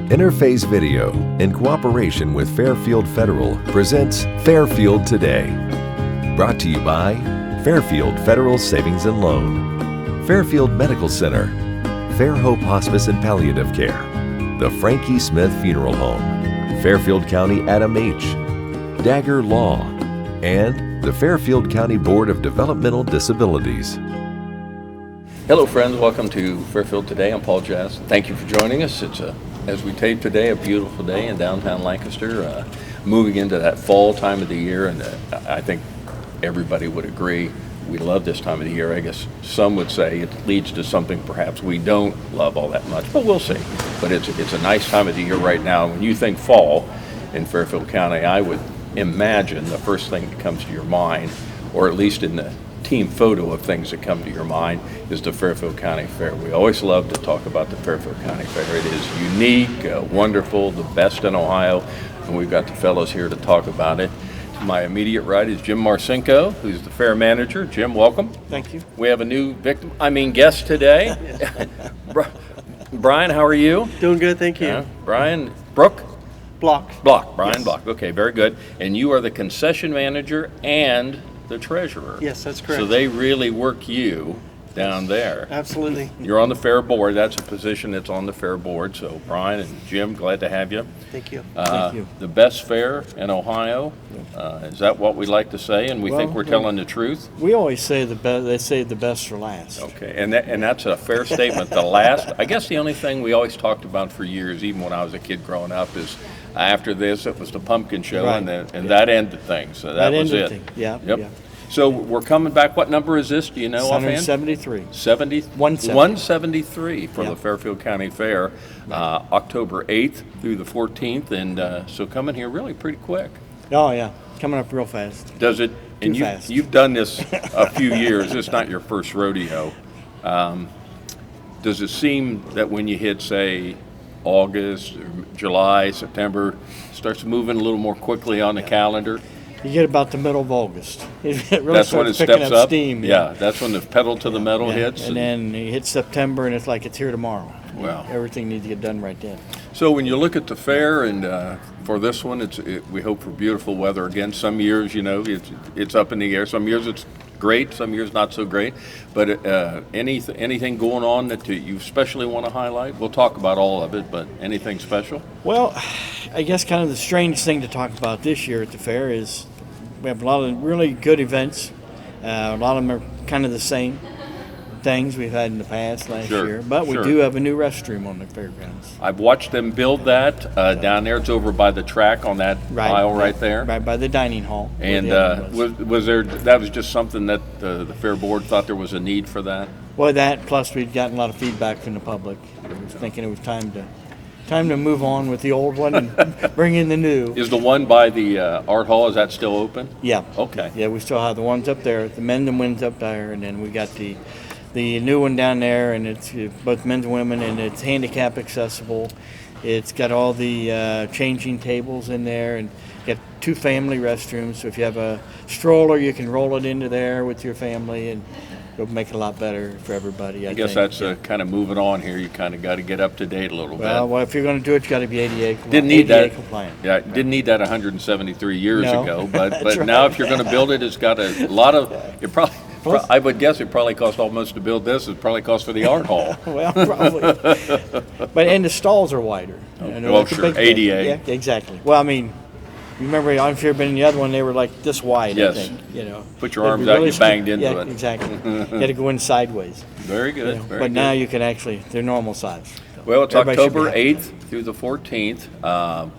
Interface Video, in cooperation with Fairfield Federal, presents Fairfield Today. Brought to you by Fairfield Federal Savings and Loan, Fairfield Medical Center, Fair Hope Hospice and Palliative Care, the Frankie Smith Funeral Home, Fairfield County Adam H., Dagger Law, and the Fairfield County Board of Developmental Disabilities. Hello friends, welcome to Fairfield Today. I'm Paul Jazz. Thank you for joining us. It's as we tape today, a beautiful day in downtown Lancaster, moving into that fall time of the year, and I think everybody would agree we love this time of the year. I guess some would say it leads to something perhaps we don't love all that much, but we'll see. But it's a nice time of the year right now. When you think fall in Fairfield County, I would imagine the first thing that comes to your mind, or at least in the team photo of things that come to your mind, is the Fairfield County Fair. We always love to talk about the Fairfield County Fair. It is unique, wonderful, the best in Ohio, and we've got the fellows here to talk about it. To my immediate right is Jim Marcinko, who's the fair manager. Jim, welcome. Thank you. We have a new guest today. Brian, how are you? Doing good, thank you. Brian Brook? Block. Brian Yes. Block. Okay, very good. And you are the concession manager and the treasurer. Yes, that's correct. So they really work you down there. Absolutely. You're on the fair board. That's a position that's on the fair board. So Brian and Jim, glad to have you. Thank you. Thank you. The best fair in Ohio. Is that what we like to say? And we think we're telling the truth? We always say the best. They say the best for last. Okay, and that's a fair statement. The last, I guess the only thing we always talked about for years, even when I was a kid growing up, is after this it was the pumpkin show, Right. that ended things. So that was ended it. things. Yeah. Yep. Yeah. So we're coming back. What number is this? Do you know offhand? 173. 173 for Yeah. the Fairfield County Fair, October 8th through the 14th, and so coming here really pretty quick. Oh yeah, coming up real fast. Does it? And Too fast. You've done this a few years. It's not your first rodeo. Does it seem that when you hit, say, August, or July, September, it starts moving a little more quickly on the calendar? You get about the middle of August. It really That's when it starts picking steps up up. steam. Yeah, that's when the pedal to the metal hits. And then you hit September, and it's like it's here tomorrow. Wow. Everything needs to get done right then. So when you look at the fair, and for this one, we hope for beautiful weather again. Some years, it's up in the air. Some years it's great. Some years not so great. But anything going on that you especially want to highlight? We'll talk about all of it, but anything special? Well, I guess kind of the strange thing to talk about this year at the fair is we have a lot of really good events. A lot of them are kind of the same things we've had in the past last year, but we do have a new restroom on the fairgrounds. I've watched them build that down there. It's over by the track on that aisle right there. Right by the dining hall. And was there? That was just something that the fair board thought there was a need for that? Well, that plus we'd gotten a lot of feedback from the public. We was thinking it was time to move on with the old one and bring in the new. Is the one by the art hall, is that still open? Yeah. Okay. Yeah, we still have the ones up there, the men and women's up there, and then we got the new one down there, and it's both men's and women, and it's handicap accessible. It's got all the changing tables in there, and got 2 family restrooms. So if you have a stroller, you can roll it into there with your family, and it'll make it a lot better for everybody. I guess think. that's kind of moving on here. You kind of got to get up to date a little bit. Well, if you're going to do it, you got to be ADA compliant. Didn't need that. Compliant. Yeah, didn't need that 173 years ago. But right. now, if you're going to build it, it's got a lot of. It probably. I would guess it probably cost almost to build this. It probably cost for the art hall. Well, probably. And the stalls are wider. Well, sure. ADA. Yeah, exactly. Well, I mean, you remember, if you've been in the other one, they were like this wide, yes. I think. Put your arms out, you banged into it. Yeah, exactly. You had to go in sideways. Very good. Very but now good. you can actually, they're normal size. So well, it's everybody October 8th through the 14th.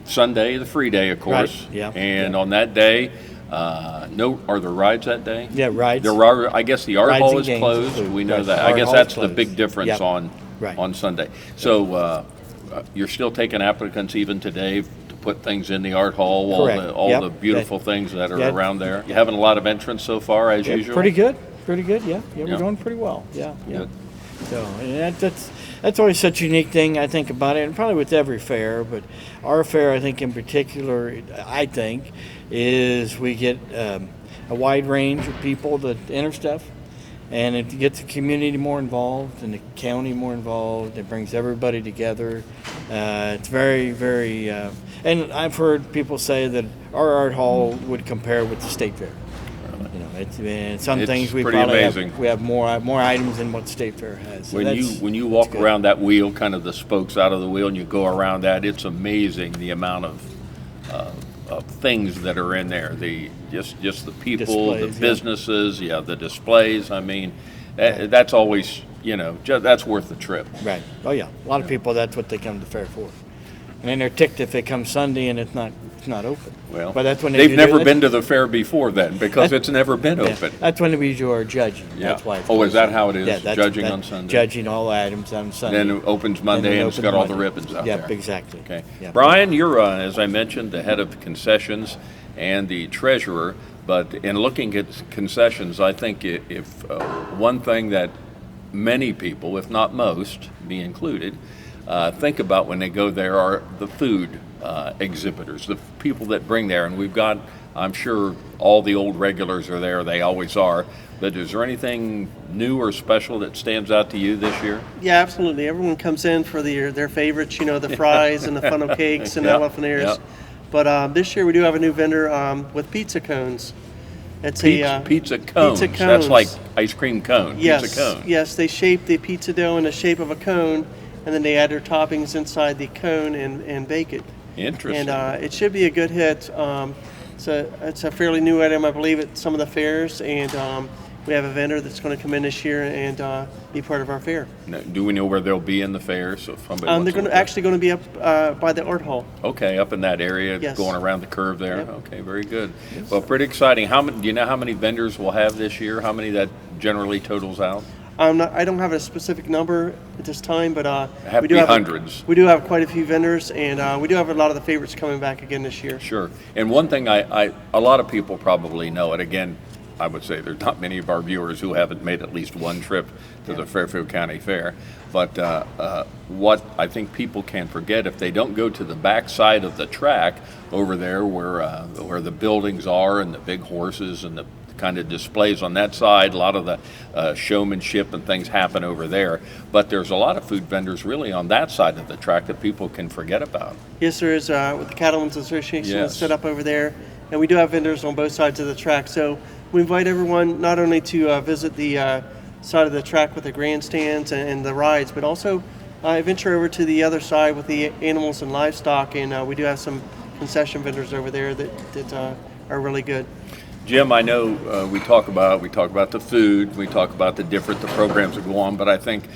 Sunday, the free day, of course. Right. Yeah. And on that day, are there rides that day? Yeah, rides. I guess the art Rides hall and is closed. included. We know Right. that. Art I guess hall that's is the closed. big difference Yep. on Sunday. So you're still taking applicants even today to put things in the art hall, all the beautiful things that are around there. You having a lot of entrants so far, as usual? Pretty good. Yeah, we're doing pretty well. Yeah. Good. So and that's always such a unique thing, I think, about it, and probably with every fair, but our fair, I think in particular, is we get a wide range of people that enter stuff. and it gets the community more involved and the county more involved. It brings everybody together. It's very, very, and I've heard people say that our art hall would compare with the state fair. You know, it's some things we pretty probably amazing. we have more items than what the state fair has. So When you walk around that wheel, kind of the spokes out of the wheel, and you go around that, it's amazing the amount of things that are in there. Just the people, Displays, the businesses, the displays. I mean, that's always that's worth the trip. Right. Oh yeah. A lot of people, that's what they come to the fair for. And then they're ticked if they come Sunday and it's not open. Well, but that's when they've never been to the fair before then, because it's never been open. That's when we do our judging. Yeah. That's why. Oh, is that how it is? Yeah, Judging on Sunday. Judging all the items on Sunday. Then it opens Monday and it's got all the ribbons out there. Yep, exactly. Okay. Yep. Brian, you're, as I mentioned, the head of concessions and the treasurer. But in looking at concessions, I think if one thing that many people, if not most, me included, think about when they go there are the food exhibitors, the people that bring there. And we've got, I'm sure, all the old regulars are there. They always are. But is there anything new or special that stands out to you this year? Yeah, absolutely. Everyone comes in for their favorites, the fries and the funnel cakes and elephant ears. Yep. But this year we do have a new vendor with pizza cones. It's Pizza cones. Pizza cones. That's like ice cream cone. Yes, Pizza cone. yes. They shape the pizza dough in the shape of a cone, and then they add their toppings inside the cone and bake it. Interesting. And it should be a good hit. It's a fairly new item, I believe, at some of the fairs, and we have a vendor that's going to come in this year and be part of our fair. Now, do we know where they'll be in the fair? So if somebody They're actually going to be up by the art hall. Okay, up in that area, Yes. going around the curve there. Yep. Okay, very good. Well, pretty exciting. Do you know how many vendors we'll have this year? How many that generally totals out? I don't have a specific number at this time, but Have to be hundreds. We do have quite a few vendors, and we do have a lot of the favorites coming back again this year. Sure. And one thing a lot of people probably know, and again, I would say there's not many of our viewers who haven't made at least one trip to the Fairfield County Fair. But what I think people can forget, if they don't go to the back side of the track over there where the buildings are and the big horses and the kind of displays on that side, a lot of the showmanship and things happen over there. But there's a lot of food vendors really on that side of the track that people can forget about. Yes, there is with the Cattlemen's Association Yes. set up over there, and we do have vendors on both sides of the track. So we invite everyone not only to visit the side of the track with the grandstands and the rides, but also venture over to the other side with the animals and livestock. And we do have some concession vendors over there that are really good. Jim, I know we talk about the food, we talk about the programs that go on, but I think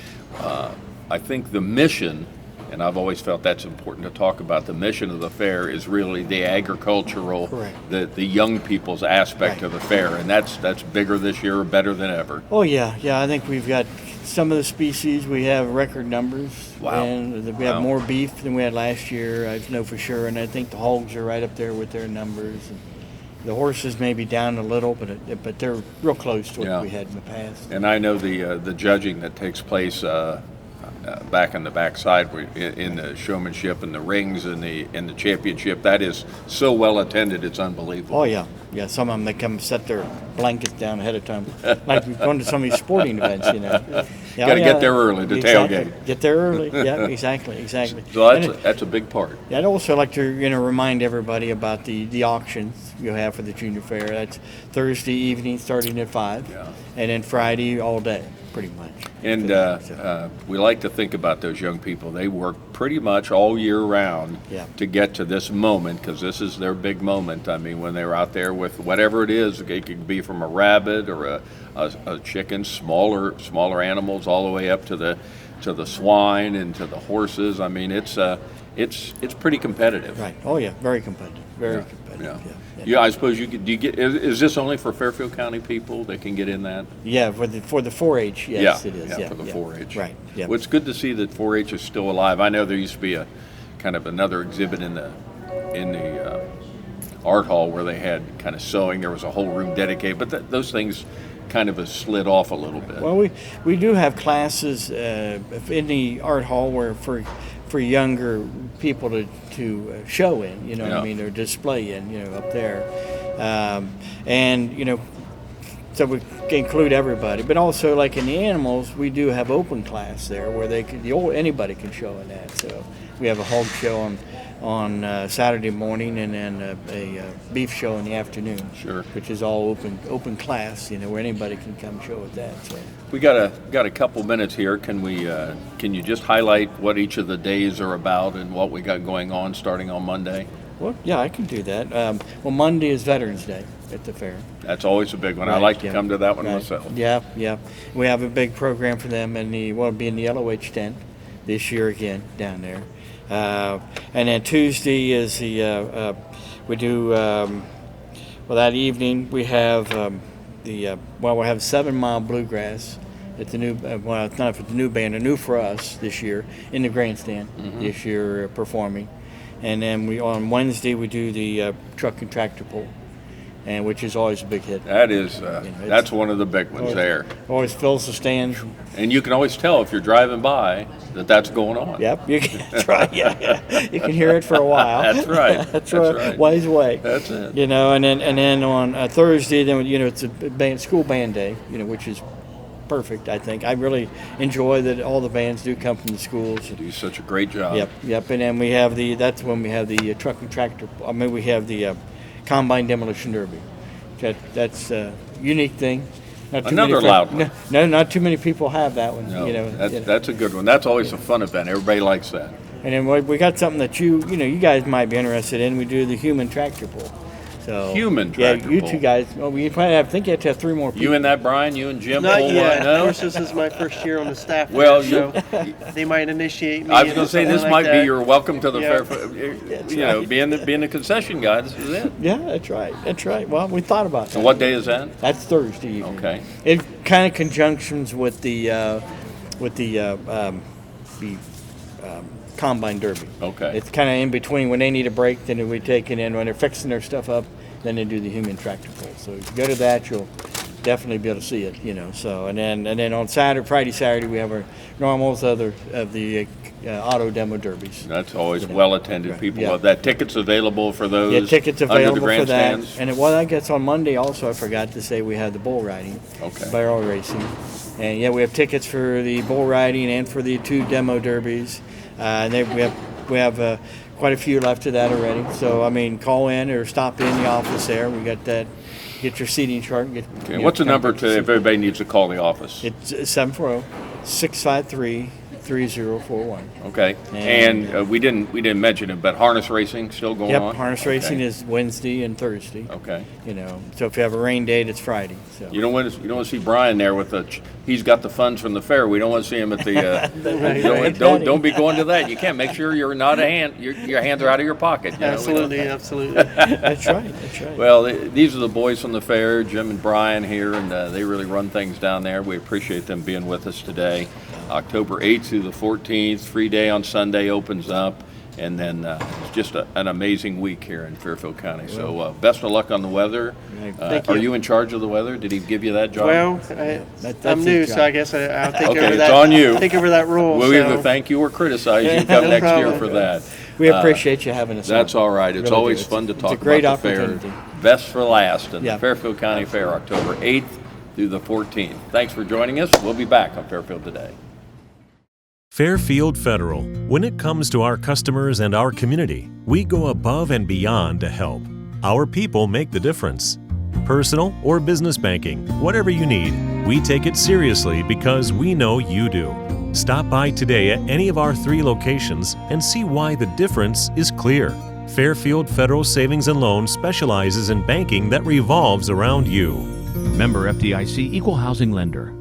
the mission, and I've always felt that's important to talk about, the mission of the fair is really the agricultural, Correct. the young people's aspect of the fair, and that's bigger this year, better than ever. Oh yeah. I think we've got some of the species. We have record numbers. Wow. And we have more beef than we had last year. I know for sure. And I think the hogs are right up there with their numbers. And the horses may be down a little, but they're real close to what we had in the past. And I know the judging that takes place back on the backside in the showmanship and the rings and the championship, that is so well attended, it's unbelievable. Oh yeah. Some of them, they come set their blankets down ahead of time, like we've gone to some of these sporting events. Got to get there early to tailgate. Get there early. Yeah, exactly. So that's a big part. Yeah, I'd also like to remind everybody about the auctions you have for the junior fair. That's Thursday evening starting at 5, and then Friday all day, pretty much. And we like to think about those young people. They work pretty much all year round to get to this moment, because this is their big moment. I mean, when they're out there with whatever it is, it could be from a rabbit or a chicken, smaller animals, all the way up to the swine and to the horses. I mean, it's pretty competitive. Right. Oh yeah, very competitive. Very competitive. Yeah, I suppose you could. Do you get? Is this only for Fairfield County people that can get in that? Yeah, for the 4-H, yes, it is. Yeah, for the 4-H. Right. Yeah. Well, it's good to see that 4-H is still alive. I know there used to be a kind of another exhibit in the art hall where they had kind of sewing. There was a whole room dedicated, but those things kind of have slid off a little bit. Well, we do have classes in the art hall where for younger people to show in, what I mean, or display in, up there. And, so we include everybody. But also, like in the animals, we do have open class there where anybody can show in that. So we have a hog show on Saturday morning, and then a beef show in the afternoon. Sure. Which is all open class, where anybody can come show at that. So We got a couple minutes here. Can you just highlight what each of the days are about and what we got going on starting on Monday? well, yeah, I can do that. Well, Monday is Veterans Day at the fair. That's always a big one. I Right, like to yeah. come to that one Right. myself. Yeah. We have a big program for them, and we'll be in the LOH tent this year again down there. And then Tuesday is we do, that evening we have we'll have 7 Mile Bluegrass at the new, it's not for the new band, new for us this year, in the grandstand this year performing. And then on Wednesday we do the truck and tractor pull, and which is always a big hit. That is, it's- that's one of the big ones there. Always fills the stands. And you can always tell if you're driving by that that's going on. Yep, you can try. Yeah. You can hear it for a while. That's right. That's right. Ways away. That's it. And then on Thursday, then it's a school band day. Which is perfect. I think I really enjoy that all the bands do come from the schools. Do such a great job. Yep. And then we have that's when we have the truck and tractor. We have the combine demolition derby. That's a unique thing. Not too Another many loud one. No, not too many people have that one. No, that's a good one. That's always a fun event. Everybody likes that. And then we got something that you guys might be interested in. We do the human tractor pull. So Human tractor you pull. two guys. Well, we probably think you have to have 3 more people. You and that, Brian? You and Jim? Not pull yet. one? No? Of course, this is my first year on the staff. Well, so they might initiate me. I was going into to say something this like might that. be your welcome to the Yeah. fair. Being the concession guy, this is it. Yeah, that's right. Well, we thought about that. And what day is that? That's Thursday evening. Okay. It kind of conjunctions with the combine derby. Okay. It's kind of in between. When they need a break, then we take it in. When they're fixing their stuff up, then they do the human tractor pull. So if you go to that, you'll definitely be able to see it. So and then on Friday, Saturday, we have our normals of the auto demo derbies. That's always well attended. People Yeah. love that. Tickets available for those. Yeah, tickets under available the for that. grandstands. And I guess on Monday also, I forgot to say we have the bull riding, Okay. barrel racing, and we have tickets for the bull riding and for the 2 demo derbies. And we have quite a few left of that already. So call in or stop in the office there. We got that. Get your seating chart. Okay. What's the number to if everybody needs to call the office? It's 740-653-3041. Okay. And we didn't mention it, but harness racing still going on? Yep, harness racing Okay. is Wednesday and Thursday. Okay. So if you have a rain date, it's Friday. So. You don't want to see Brian there with he's got the funds from the fair. We don't want to see him at the. Don't be going to that. You can't. Make sure you're not your hands are out of your pocket. Absolutely. That's right. Well, these are the boys from the fair, Jim and Brian here, and they really run things down there. We appreciate them being with us today. October 8th through the 14th, free day on Sunday opens up, and then it's just an amazing week here in Fairfield County. So best of luck on the weather. Thank Are you. you in charge of the weather? Did he give you that job? Well, That's I'm his new, job. so I guess I'll take Okay, over it's that. on you. Take over that role. We'll so. either thank you or criticize you. Come No next year problem. for that. We appreciate you having us. That's on. all right. It's Really always do. fun to talk It's a great about the fair. opportunity. Best for last in Yeah. the Fairfield County Fair, October 8th through the 14th. Thanks for joining us. We'll be back on Fairfield Today. Fairfield Federal. When it comes to our customers and our community, we go above and beyond to help. Our people make the difference. Personal or business banking, whatever you need, we take it seriously because we know you do. Stop by today at any of our 3 locations and see why the difference is clear. Fairfield Federal Savings and Loan specializes in banking that revolves around you. Member FDIC Equal Housing Lender.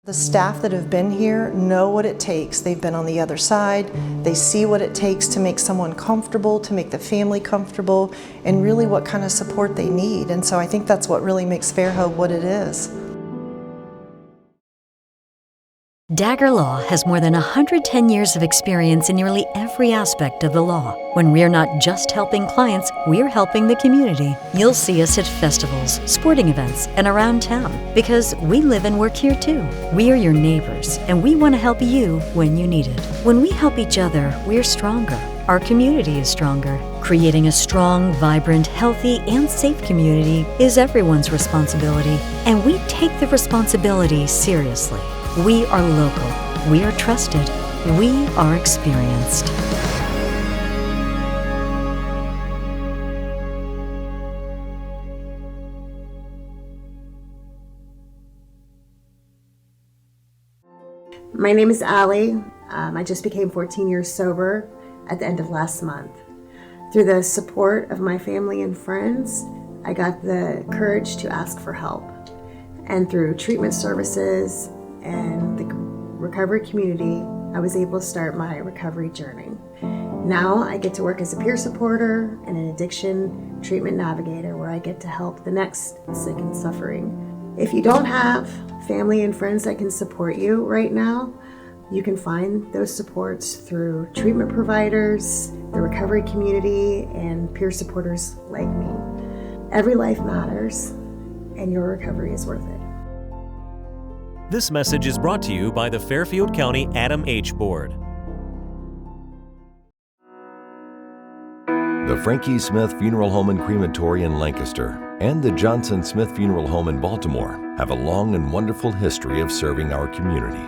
The staff that have been here know what it takes. They've been on the other side. They see what it takes to make someone comfortable, to make the family comfortable, and really what kind of support they need. And so I think that's what really makes Fairhope what it is. Dagger Law has more than 110 years of experience in nearly every aspect of the law. When we're not just helping clients, we're helping the community. You'll see us at festivals, sporting events, and around town because we live and work here too. We are your neighbors, and we want to help you when you need it. When we help each other, we're stronger. Our community is stronger, Creating a strong, vibrant, healthy, and safe community is everyone's responsibility, and we take the responsibility seriously. We are local, we are trusted, we are experienced. My name is Allie. I just became 14 years sober at the end of last month. Through the support of my family and friends, I got the courage to ask for help. And through treatment services and the recovery community, I was able to start my recovery journey. Now I get to work as a peer supporter and an addiction treatment navigator, where I get to help the next sick and suffering. If you don't have family and friends that can support you right now, you can find those supports through treatment providers, the recovery community, and peer supporters like me. Every life matters, and your recovery is worth it. This message is brought to you by the Fairfield County Adam H. Board. The Frankie Smith Funeral Home and Crematory in Lancaster and the Johnson Smith Funeral Home in Baltimore have a long and wonderful history of serving our community.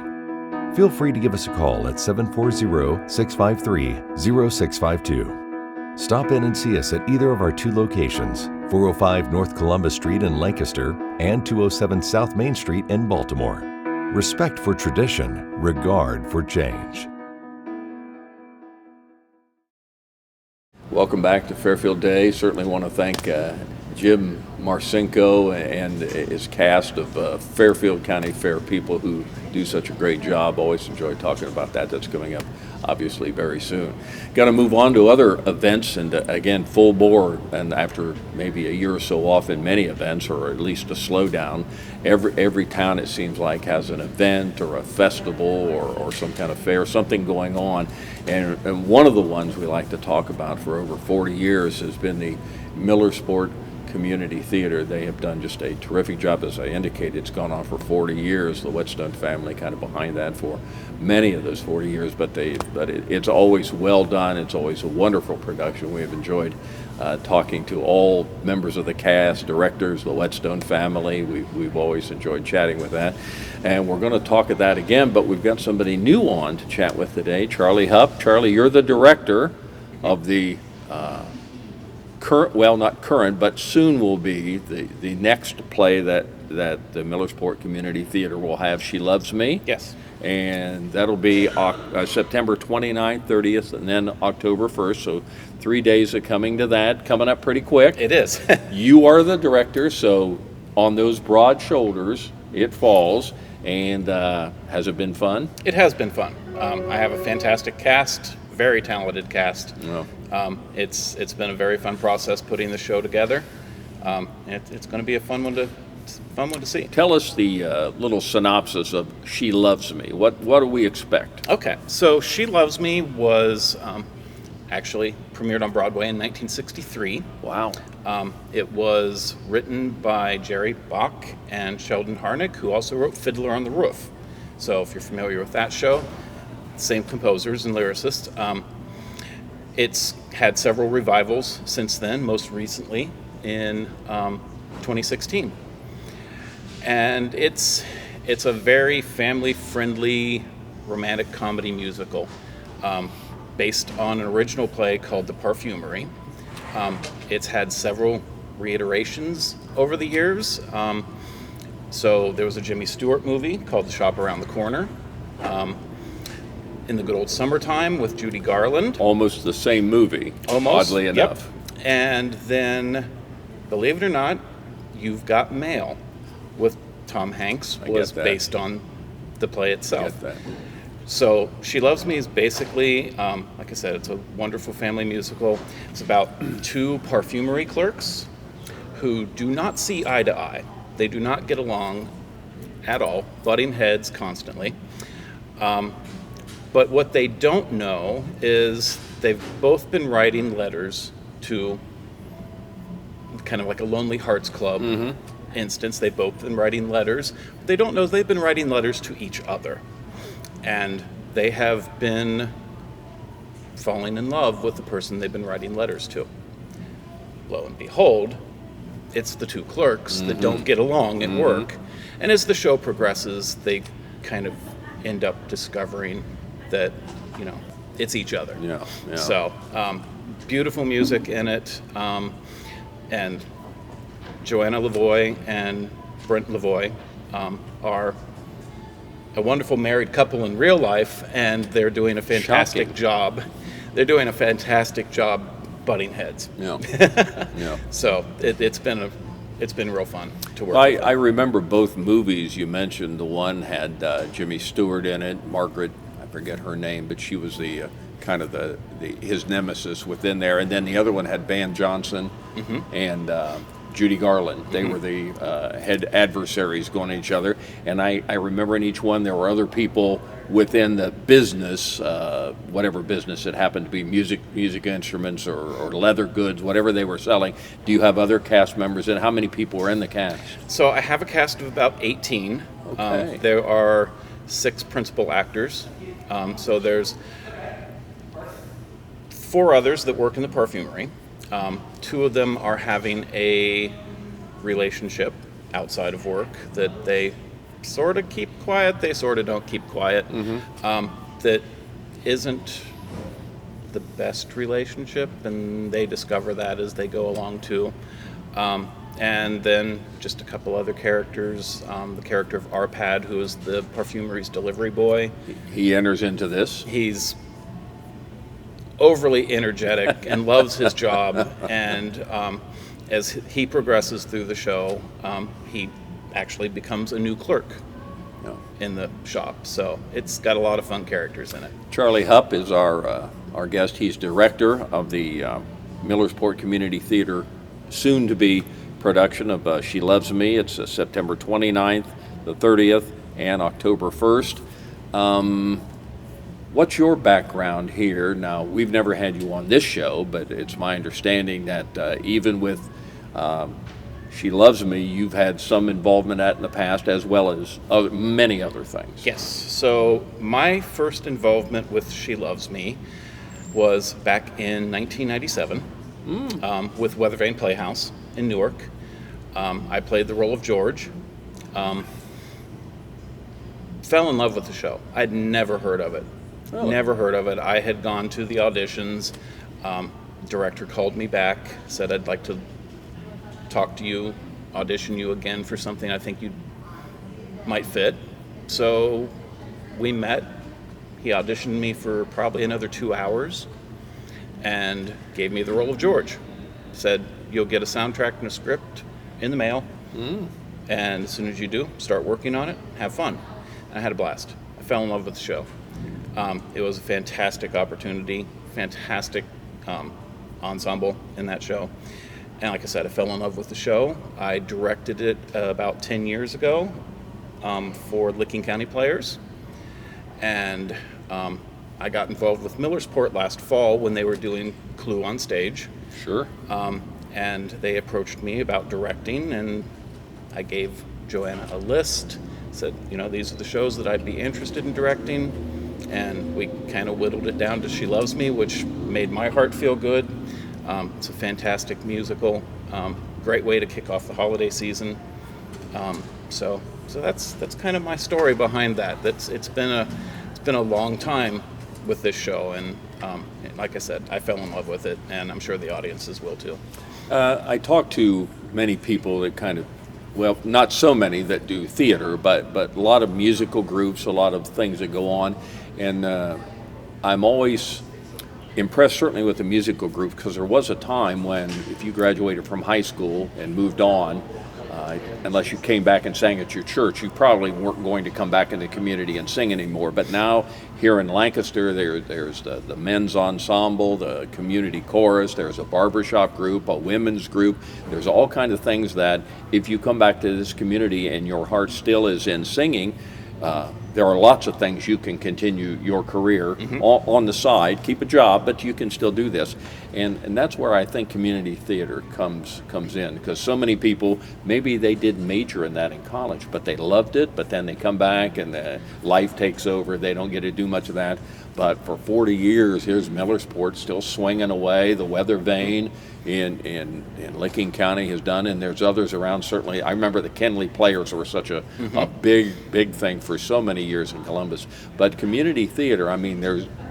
Feel free to give us a call at 740-653-0652. Stop in and see us at either of our two locations, 405 North Columbus Street in Lancaster and 207 South Main Street in Baltimore. Respect for tradition, regard for change. Welcome back to Fairfield Day. Certainly want to thank Jim Marcinko and his cast of Fairfield County Fair people who do such a great job. Always enjoy talking about that. That's coming up obviously very soon. Got to move on to other events, and again, full bore, and after maybe a year or so off in many events, or at least a slowdown, every town, it seems like, has an event or a festival or some kind of fair, something going on. And one of the ones we like to talk about for over 40 years has been the Millersport Community Theater. They have done just a terrific job. As I indicated, it's gone on for 40 years. The Whetstone family kind of behind that for many of those 40 years, but it's always well done. It's always a wonderful production. We have enjoyed talking to all members of the cast, directors, the Whetstone family. We've always enjoyed chatting with that. And we're going to talk of that again, but we've got somebody new on to chat with today, Charlie Hupp. Charlie, you're the director of the current, well, not current, but soon will be the next play that the Millersport Community Theater will have, She Loves Me. Yes. And that'll be September 29th, 30th, and then October 1st. So 3 days of coming to that, coming up pretty quick. It is. You are the director, so on those broad shoulders it falls. And has it been fun? It has been fun. I have a fantastic cast, very talented cast. Yeah. It's been a very fun process putting the show together. It's going to be a fun one to see. Tell us the little synopsis of She Loves Me. What do we expect? Okay, so She Loves Me was actually premiered on Broadway in 1963. Wow. It was written by Jerry Bach and Sheldon Harnick, who also wrote Fiddler on the Roof. So if you're familiar with that show, same composers and lyricists. It's had several revivals since then, most recently in 2016. And it's a very family-friendly romantic comedy musical based on an original play called The Parfumery. It's had several reiterations over the years. So there was a Jimmy Stewart movie called The Shop Around the Corner. In the Good Old Summertime with Judy Garland. Almost the same movie, Almost, oddly enough. Yep. And then, believe it or not, You've Got Mail with Tom Hanks was based on the play itself. I get that. So She Loves Me is basically, like I said, it's a wonderful family musical. It's about two perfumery clerks who do not see eye to eye. They do not get along at all, butting heads constantly. But what they don't know is they've both been writing letters to kind of like a Lonely Hearts Club instance. They've both been writing letters. What they don't know is they've been writing letters to each other. And they have been falling in love with the person they've been writing letters to. Lo and behold, it's the two clerks that don't get along at work. And as the show progresses, they kind of end up discovering that, you know, it's each other. Yeah. So, beautiful music in it. And Joanna Lavoie and Brent Lavoie are a wonderful married couple in real life, and they're doing a fantastic job. They're doing a fantastic job butting heads. Yeah. Yeah. So it's been real fun to work. I remember both movies you mentioned. The one had Jimmy Stewart in it. Margaret, I forget her name, but she was the kind of his nemesis within there. And then the other one had Van Johnson and Judy Garland. They were the head adversaries going at each other. And I remember in each one there were other people within the business, whatever business it happened to be, music instruments or leather goods, whatever they were selling. Do you have other cast members, and how many people were in the cast? So I have a cast of about 18. Okay. There are 6 principal actors. So there's 4 others that work in the perfumery. 2 of them are having a relationship outside of work that they sort of keep quiet, they sort of don't keep quiet. That isn't the best relationship, and they discover that as they go along too. And then just a couple other characters. The character of Arpad, who is the perfumery's delivery boy. He enters into this. He's overly energetic and loves his job, and as he progresses through the show, he actually becomes a new clerk in the shop. So it's got a lot of fun characters in it. Charlie Hupp is our guest. He's director of the Millersport Community Theater soon-to-be production of She Loves Me. It's September 29th, the 30th, and October 1st. What's your background here? Now, we've never had you on this show, but it's my understanding that even with She Loves Me, you've had some involvement in the past, as well as many other things. Yes. So my first involvement with She Loves Me was back in 1997 with Weathervane Playhouse in Newark. I played the role of George. Fell in love with the show. I'd never heard of it. Really? Never heard of it. I had gone to the auditions. Director called me back, said, I'd like to talk to you, audition you again for something I think you might fit. So we met. He auditioned me for probably another 2 hours and gave me the role of George. Said, you'll get a soundtrack and a script in the mail, and as soon as you do, start working on it, have fun. And I had a blast. I fell in love with the show. It was a fantastic opportunity, fantastic ensemble in that show. And like I said, I fell in love with the show. I directed it about 10 years ago for Licking County Players. And I got involved with Millersport last fall when they were doing Clue on stage. Sure. And they approached me about directing, and I gave Joanna a list, said, you know, these are the shows that I'd be interested in directing. And we kind of whittled it down to She Loves Me, which made my heart feel good. It's a fantastic musical, great way to kick off the holiday season. So that's kind of my story behind that. It's been a long time with this show, and like I said, I fell in love with it, and I'm sure the audiences will too. I talk to many people that kind of, well, not so many that do theater, but a lot of musical groups, a lot of things that go on. And I'm always impressed, certainly with the musical group, because there was a time when if you graduated from high school and moved on, unless you came back and sang at your church, you probably weren't going to come back in the community and sing anymore. But now here in Lancaster, there's the men's ensemble, the community chorus, there's a barbershop group, a women's group. There's all kinds of things that if you come back to this community and your heart still is in singing, there are lots of things you can continue your career on the side, keep a job, but you can still do this. And that's where I think community theater comes in, because so many people, maybe they didn't major in that in college, but they loved it, but then they come back and life takes over. They don't get to do much of that. But for 40 years, here's Millersport still swinging away. The Weather Vane in Licking County has done, and there's others around. Certainly, I remember the Kenley Players were such a big thing for so many years in Columbus. But community theater, I mean,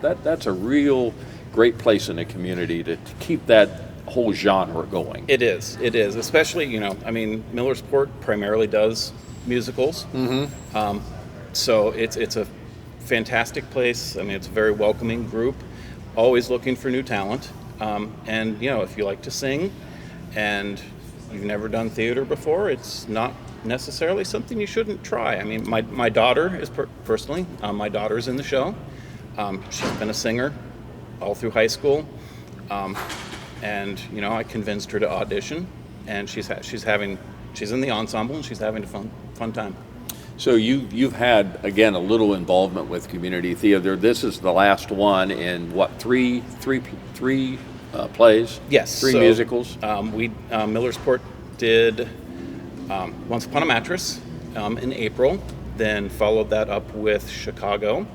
that's a real great place in the community to keep that whole genre going. It is, especially, I mean, Millersport primarily does musicals. So it's a fantastic place. I mean, it's a very welcoming group, always looking for new talent. And if you like to sing and you've never done theater before, it's not necessarily something you shouldn't try. I mean, my daughter is personally, my daughter's in the show. She's been a singer all through high school. And I convinced her to audition, and she's in the ensemble, and she's having a fun time. So you've had, again, a little involvement with community theater. This is the last one in what, three plays? Yes. Three musicals? Millersport did Once Upon a Mattress in April, then followed that up with Chicago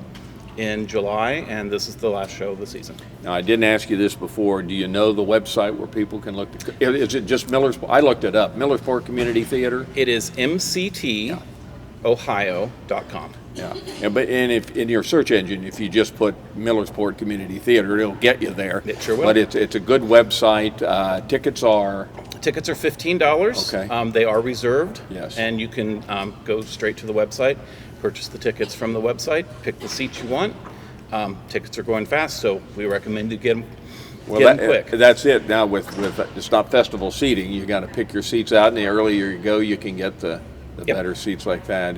in July, and this is the last show of the season. Now, I didn't ask you this before. Do you know the website where people can look? Is it just Millersport? I looked it up. Millersport Community Theater? It is mctohio.com. Yeah, and if in your search engine, if you just put Millersport Community Theater, it'll get you there. It sure will. But it's a good website. Tickets are $15. Okay. They are reserved. Yes. And you can go straight to the website, purchase the tickets from the website, pick the seats you want. Tickets are going fast, so we recommend you get them. Quick. That's it. Now with it's not festival seating. You got to pick your seats out, and the earlier you go, you can get the better seats like that.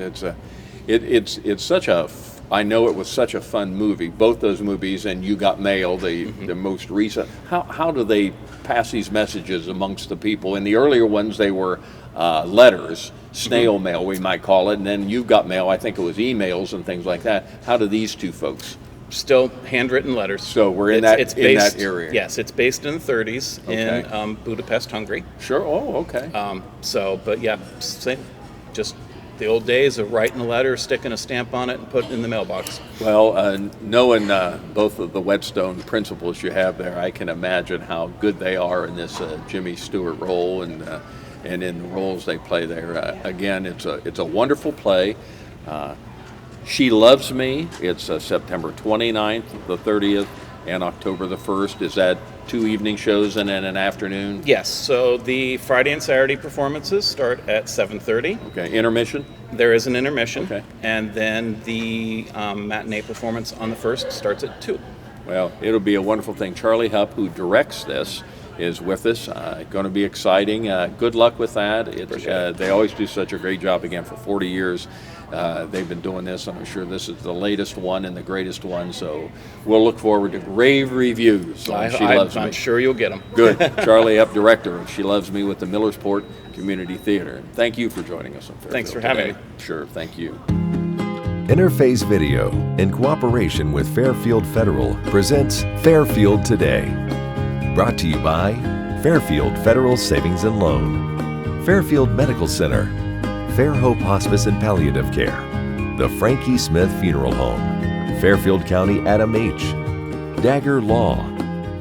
It's such a. I know it was such a fun movie. Both those movies, and You Got Mail, the most recent. How do they pass these messages amongst the people? In the earlier ones, they were letters, snail mail, we might call it, and then You Got Mail. I think it was emails and things like that. How do these two folks? Still handwritten letters. So we're in that area. Yes, it's based in the 30s in Budapest, Hungary. Sure. Oh, okay. But yeah, same, just the old days of writing a letter, sticking a stamp on it, and putting it in the mailbox. Well, knowing both of the Whetstone principals you have there, I can imagine how good they are in this Jimmy Stewart role and in the roles they play there. Again, it's a wonderful play. She Loves Me. It's September 29th, the 30th, and October the 1st. Is that 2 evening shows and then an afternoon? Yes. So the Friday and Saturday performances start at 7:30. Okay. Intermission? There is an intermission. Okay. And then the matinee performance on the 1st starts at 2. Well, it'll be a wonderful thing. Charlie Hupp, who directs this, is with us. Going to be exciting. Good luck with that. They always do such a great job. Again, for 40 years. They've been doing this, and I'm sure this is the latest one and the greatest one, so we'll look forward to rave reviews on She Loves Me. I'm sure you'll get them. Good. Charlie Up, director of She Loves Me with the Millersport Community Theater. Thank you for joining us on Fairfield Thanks for having me. Sure, thank you. Interface Video, in cooperation with Fairfield Federal, presents Fairfield Today. Brought to you by Fairfield Federal Savings and Loan, Fairfield Medical Center, Fair Hope Hospice and Palliative Care, the Frankie Smith Funeral Home, Fairfield County Adam H., Dagger Law,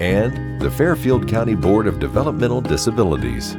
and the Fairfield County Board of Developmental Disabilities.